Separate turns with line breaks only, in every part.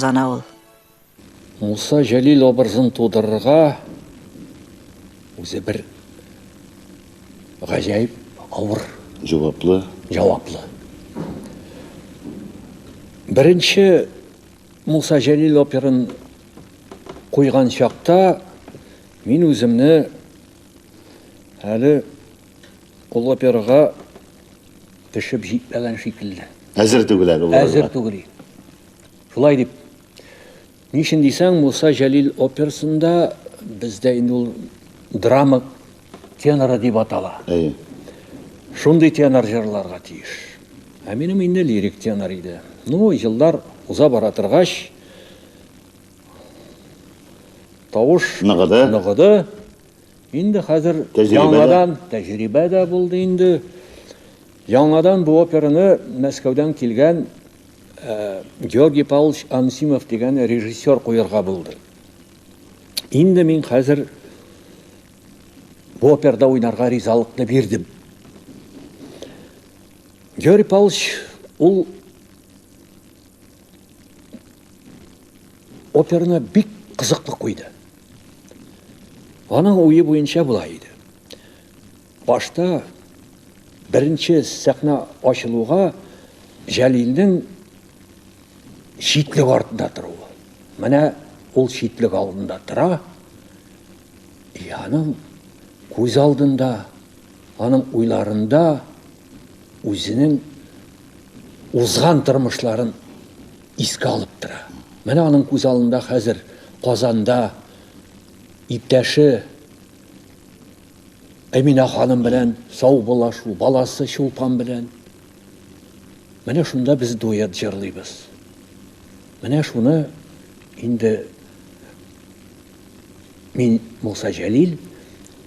Зана ол.
Мұса Жәлел образын тудырырға өзі бір ғажайып, ауыр,
жауаплы.
Бірінші Мұса Жәлел оперын қойған шақта мен өзімні әлі ол операға пішіп жетпеген шекілді.
Әзір түгілер.
Әзір түгілі. Шулай деп. Нешін дейсің, Мұса Жәлел операсында бізде енді ол драма теноры деп атала. Шундай тенор жырларға тиіш. Менің енді лирик тенор еді. Жылдар ұза баратырғаш, тауыш нығыды. Енді қазір жаңадан тәжірибе де болды енді. Жаңадан бұл операны Мәскеуден келген Георгий Павлович Ансимов деген режиссер қойырға болды. Енді мен қазір бұл операда ойнарға ризалықты бердім. Георгий Павлович ол операны бик қызықты қойды. Оның ойы бойынша бұлай еді. Башта бірінші сахна ашылуға Жәлелдің шитлік артында тұруы. Міне ол шитлік алдында тұра, аның көз алдында, аның ойларында өзінің ұзған тұрмышларын еске алып тұра. Міне аның көз алдында қазір Қазанда иптәші Әмина ханым білән сау болашу, баласы Шолпан білән. Міне шында біз дуэт жырлайбыз. Міне шуны енді мен Мұса Жәлел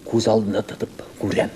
көз алдында тұтып көрем.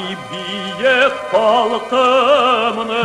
Biye kalkımını